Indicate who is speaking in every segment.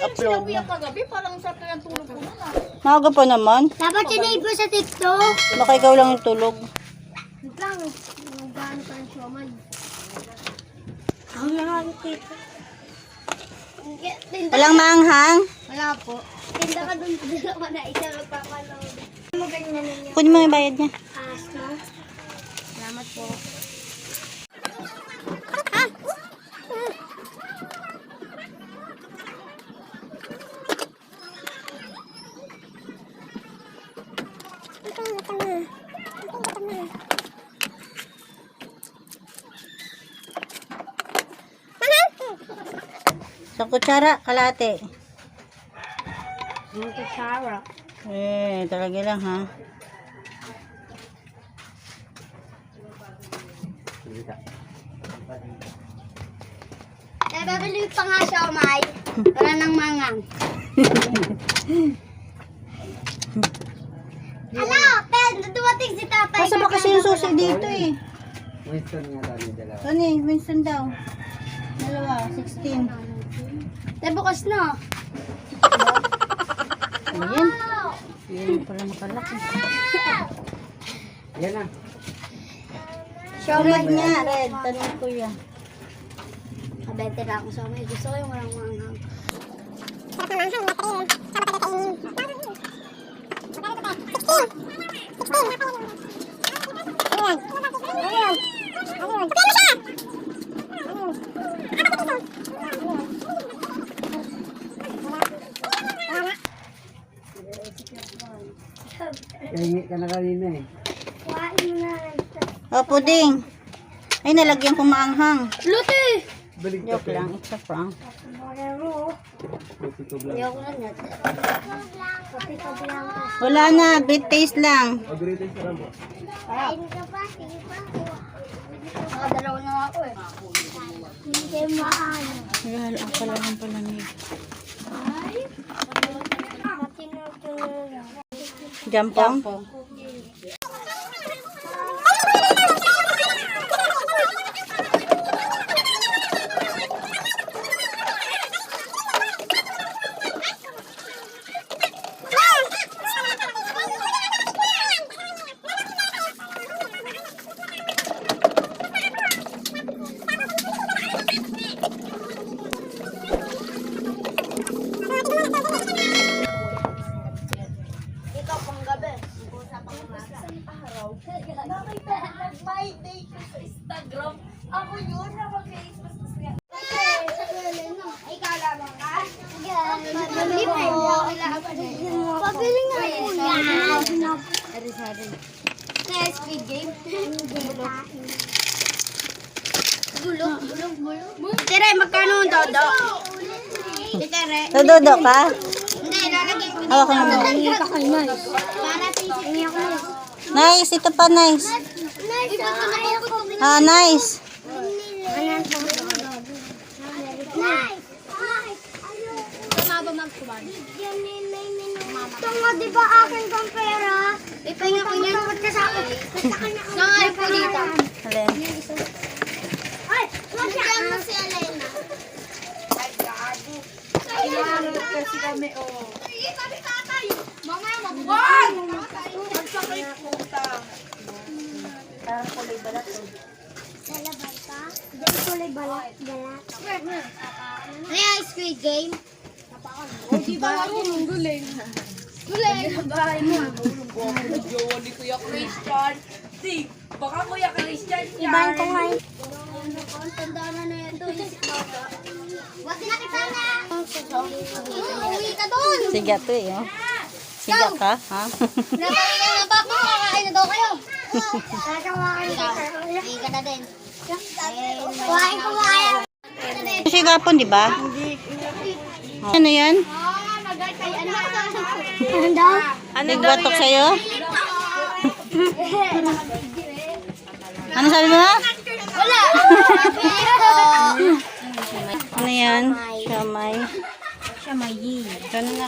Speaker 1: upload
Speaker 2: sinabi
Speaker 1: na.
Speaker 2: yung kagabi, parang sarap na yung tulog ko na.
Speaker 1: Maaga pa naman.
Speaker 3: Dapat sinave mo sa TikTok.
Speaker 1: Baka ikaw lang yung tulog.
Speaker 3: Wait lang, nagano pa ng siomay. Ang nakakita.
Speaker 1: Walang maanghang.
Speaker 3: Wala po. Tinda ka dun, dalawa na isa magpapanood. Mo ganyan ninyo.
Speaker 1: Kunin mo yung bayad niya.
Speaker 3: As mo. Salamat po.
Speaker 1: Sa kutsara, kalate.
Speaker 3: Ang kutsara.
Speaker 1: Talaga lang ha.
Speaker 3: Babili pa nga siomay. Para ng mangang. Hello, Pen! Dumating si tatay.
Speaker 1: Basta ba kasi yung susi dito eh?
Speaker 4: Winston nga dami dalawa.
Speaker 1: Ano eh, Winston daw. Dalawa, 16.
Speaker 3: Tay, bukas na.
Speaker 1: Ayan. Yan pala makalaki.
Speaker 4: Yan na.
Speaker 1: Red nga, red. Tanong ko yan.
Speaker 3: Kabente na ako siomay. Gusto ko yung walang mangang.
Speaker 4: Hingi ka na kanina eh.
Speaker 3: Kuhain mo na.
Speaker 1: O, puding. Ay, nalagyan ko maanghang.
Speaker 3: Luti!
Speaker 4: Balik ka
Speaker 1: Joke lang, it's a prank.
Speaker 3: Ayoko na natin. Pati ka bilang ka.
Speaker 1: Wala na, bit taste lang.
Speaker 4: Pag-release ka lang po.
Speaker 3: Kain ka pa, sige pa. Nakadalawa na ako eh. Hindi kayo maano.
Speaker 1: Regalo ang pala ng palamig. Jampong?
Speaker 3: Ikaw pang gabi.
Speaker 2: Nag-my day ko sa Instagram. Ako yun na mag-Facebook.
Speaker 3: Ikaw lamang ka? Pabili mo. Pabili nga po yan. Next big game. Bulong. Tere, magkano ang dodo? Tere.
Speaker 1: Nadodo ka?
Speaker 3: Hindi, lalagay ko.
Speaker 1: Hawak mo.
Speaker 3: Para sisig ako.
Speaker 1: Nice, ito pa nice. Ah, nice.
Speaker 3: Tumaba magkuban. Ito nga, di ba akin kang pera? Ipahinga ko yan. Punta sa akin. Nangalit po dito.
Speaker 1: Alin?
Speaker 3: Ay, nandiyan mo si Elena.
Speaker 2: Kasi kami, oh. Sige, sabi tatay. Mamaya mabuwan. Magsakay puta.
Speaker 1: Parang kulay balat to.
Speaker 3: Lalabay ka? Diyan kulay balat. Ano yung Squid Game?
Speaker 2: O, di ba marunong guling? Guling. Bahay mo. Jowa ni Kuya Christian. Si, baka Kuya Christian yan.
Speaker 3: Ibahin ko nga yun. Tanda na ito. Wag na kita na. Uwi ka doon.
Speaker 1: Siga to eh. Oh. Siga ka, ha?
Speaker 3: Napakinggan na ba? Makakain na daw kayo. Hindi ka na din. Kuhain ko kaya.
Speaker 1: Sigapon, di ba? Ano yan?
Speaker 3: Ano daw?
Speaker 1: Nagbatok sa'yo? Ano sabi mo?
Speaker 3: Wala.
Speaker 1: Ano yan? Siamay.
Speaker 3: Siamayi.
Speaker 1: Ano na?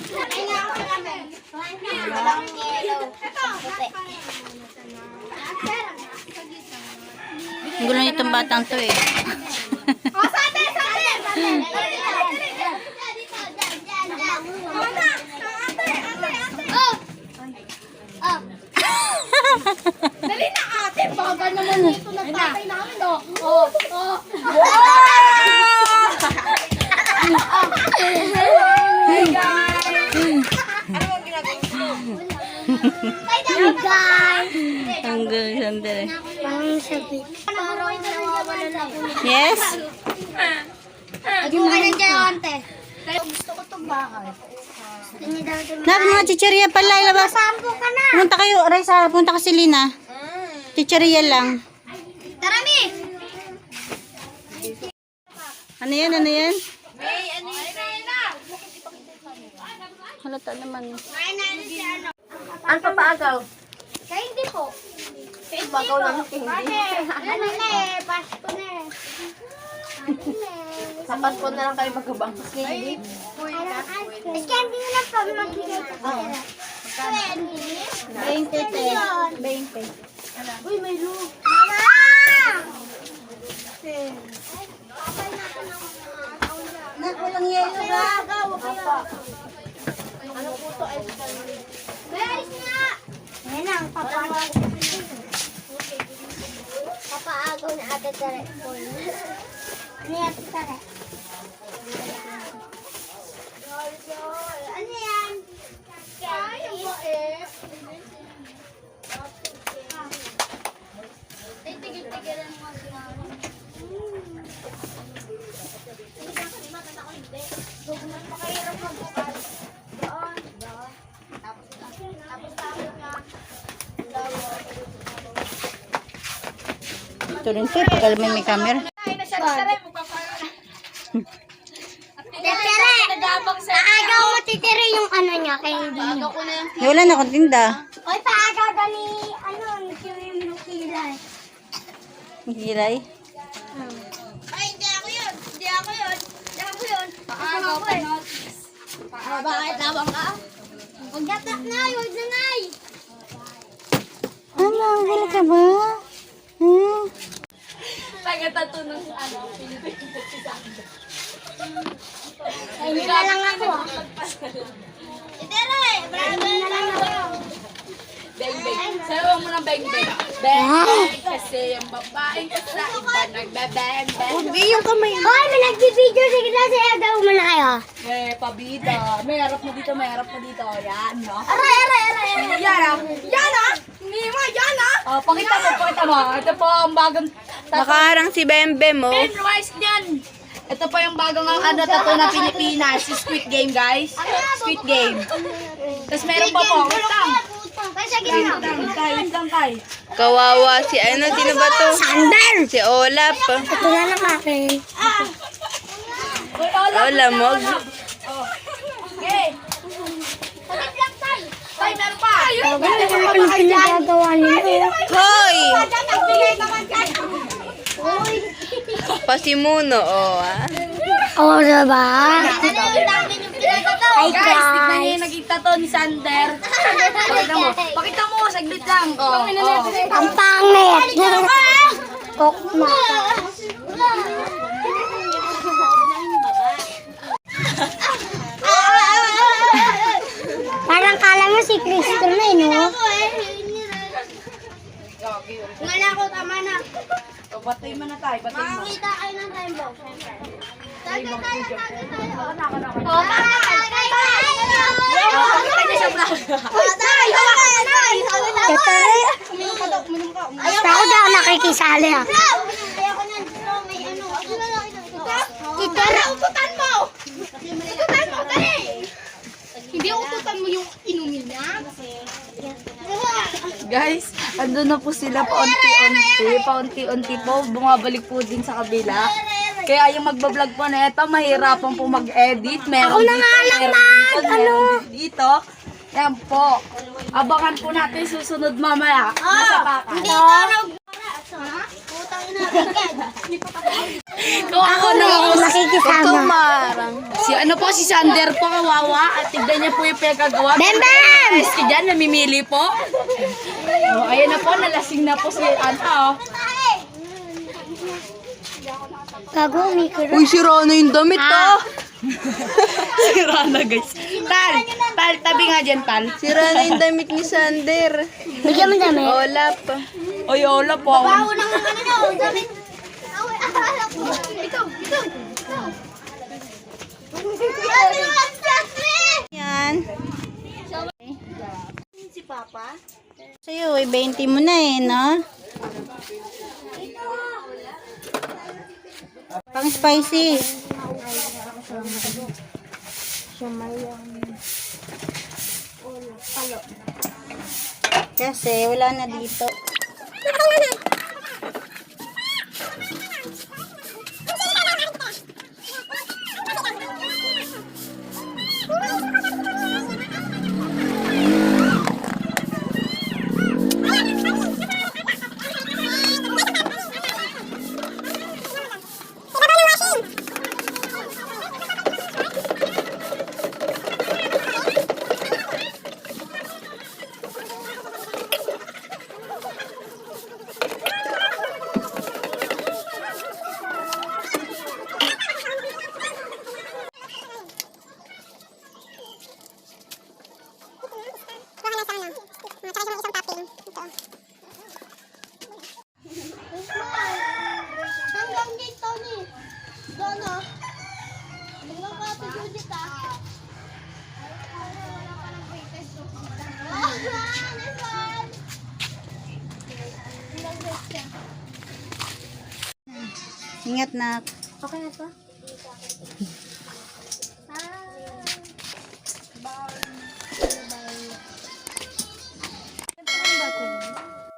Speaker 3: Walang yellow. Puti.
Speaker 1: Ang gulo nitong batang to eh.
Speaker 3: Oh! Oh!
Speaker 2: Dali na ate, bagal naman ito ng tatay namin, oh. Oh, oh. Hey guys! Ano ang ginagawa mo?
Speaker 3: Hey guys!
Speaker 1: Ang ganda.
Speaker 3: Parang sabi. Parang nawawala na ako.
Speaker 1: Yes?
Speaker 3: Yung ka nandiyan, ante. Gusto ko itong bahay.
Speaker 1: Nak, mga chicheria pala, ilabas.
Speaker 3: Sampo ka na.
Speaker 1: Punta kayo, Raisa, punta ka si Lina. Chicheria lang.
Speaker 3: Tara, Mi!
Speaker 1: Ano yan, ano yan?
Speaker 2: May ano yun na?
Speaker 1: Halata naman.
Speaker 2: Ano pa paagaw?
Speaker 3: Kaya hindi po.
Speaker 2: Bagaw lang hindi.
Speaker 3: Ano na eh, Pasko na eh.
Speaker 2: Sapat ko na lang kayo magkabangkos candy.
Speaker 3: Mas candy na lang po magbigay sa pera. Candy? 20. 20. Uy, may loop. Mama!
Speaker 1: Nak, walang yelo ba?
Speaker 3: Ano po ito? Bears nga! Ayan ang papaagaw. Papaagaw na ate Tere. Ano yan ate Tere? Ano yan? Kaya mo eh. Tigil-tigilan mo si mama. Pakahirap magbukas. Doon. Tapos nga.
Speaker 1: Ito rin sir, pag alam mo may camera.
Speaker 3: Titere! Paagaw mo titire yung ano niya kay hindi.
Speaker 1: Wala na akong tinda.
Speaker 3: Oy, paagaw daw ni ni Kilay.
Speaker 1: Gilay.
Speaker 3: Ay, hindi ako yun. Hindi ako yun. Paagaw pa notice. Bakit lawang ka? Huwag na, Nay. Huwag na, Nay.
Speaker 1: Ano, wala ka ba? Hmm?
Speaker 2: Taga-tato ng ano,
Speaker 3: Ay, hindi na lang ako. Titere! Hindi na lang ako.
Speaker 2: beng-beng. Sayo mo ng beng-beng. Beng-beng kasi yung babaeng sa iba nagbe-beng-beng.
Speaker 3: Yung kamay. Hoy, may nag-video sa gitna sa Edaw mo na kayo.
Speaker 2: Eh, pabida. May harap mo dito, may harap mo dito. Yan, no?
Speaker 3: Aray.
Speaker 2: Yan ah! Yan ah! Hindi mo, yan ah! Oh, pakita mo. Ito po ang bagong
Speaker 1: Nakaharang si Bembe mo.
Speaker 2: Penwise niyan. Ito po yung bagong tattoo na Pilipinas. Si Squid Game, guys. Squid Game. Tapos meron pa po. Wait lang. Wait lang, Kai.
Speaker 1: Kawawa si ano, sino ba to?
Speaker 3: Sander!
Speaker 1: Si Olap.
Speaker 3: Ito na lang akin.
Speaker 2: Uy, Ola.
Speaker 1: Olamog.
Speaker 2: Okay. Sakit lang, Tay. Tay, meron pa.
Speaker 3: Ano pinagagawa niyo?
Speaker 1: Hoy!
Speaker 2: Nagbigay naman kayo.
Speaker 1: Pasimuno, oh ah.
Speaker 3: Oo, diba? Hi,
Speaker 2: Guys, tignan niyo
Speaker 3: guys.
Speaker 2: yung naging tattoo ni Sander. Pakita mo, saglit lang. Oh,
Speaker 3: Ang pangit. Kokma. Parang kala mo si Cristo na eh, no? Wala ko, tama na.
Speaker 2: Oh, batay mo na tayo. Batay mo.
Speaker 3: Makakita kayo ng time box. Tagay tayo.
Speaker 2: Oh, pakita niyo sa vlog.
Speaker 3: Basta ako daw nakikisali ha. Ayoko na. May ano. Titira. Ututan mo. Ututan mo. Dali. Hindi ututan mo yung inumin niya.
Speaker 2: Guys, andun na po sila paunti-unti po, bumabalik po din sa kabila. Kaya yung magbablog po na ito, mahirapan po mag-edit. Meron
Speaker 3: Ako na nga lang
Speaker 2: dito. Yan po. Abangan po natin susunod mamaya. Nasa paka.
Speaker 3: Hindi ito. Putang ina.
Speaker 2: Ako na ako.
Speaker 3: Nakikisama.
Speaker 2: Si ano po, si Sander po, kawawa. At tignan niya po yung pinagagawa.
Speaker 3: Bem!
Speaker 2: Si dyan, namimili po. Oh, ayan na po, nalasing na po si Anta.
Speaker 3: Gago, mikro.
Speaker 1: Uy, sira na yung damit ah.
Speaker 2: Sira na guys. Tal, tabi nga dyan, Tal.
Speaker 1: Sira na yung damit ni Sander.
Speaker 3: Bigyan mo dami.
Speaker 1: Olap.
Speaker 2: Oy, Ola po ako.
Speaker 3: Bawo ng ano na, dami. Awi, akala ko. Ito.
Speaker 1: Yan.
Speaker 3: Si Papa?
Speaker 1: Sa'yo, 20 mo na eh, no? Pang spicy. Kasi wala na dito.
Speaker 3: Hanggang dito ni. Dono. Hanggang ka ito Judith ah.
Speaker 1: Ingat na.
Speaker 3: Okay na to?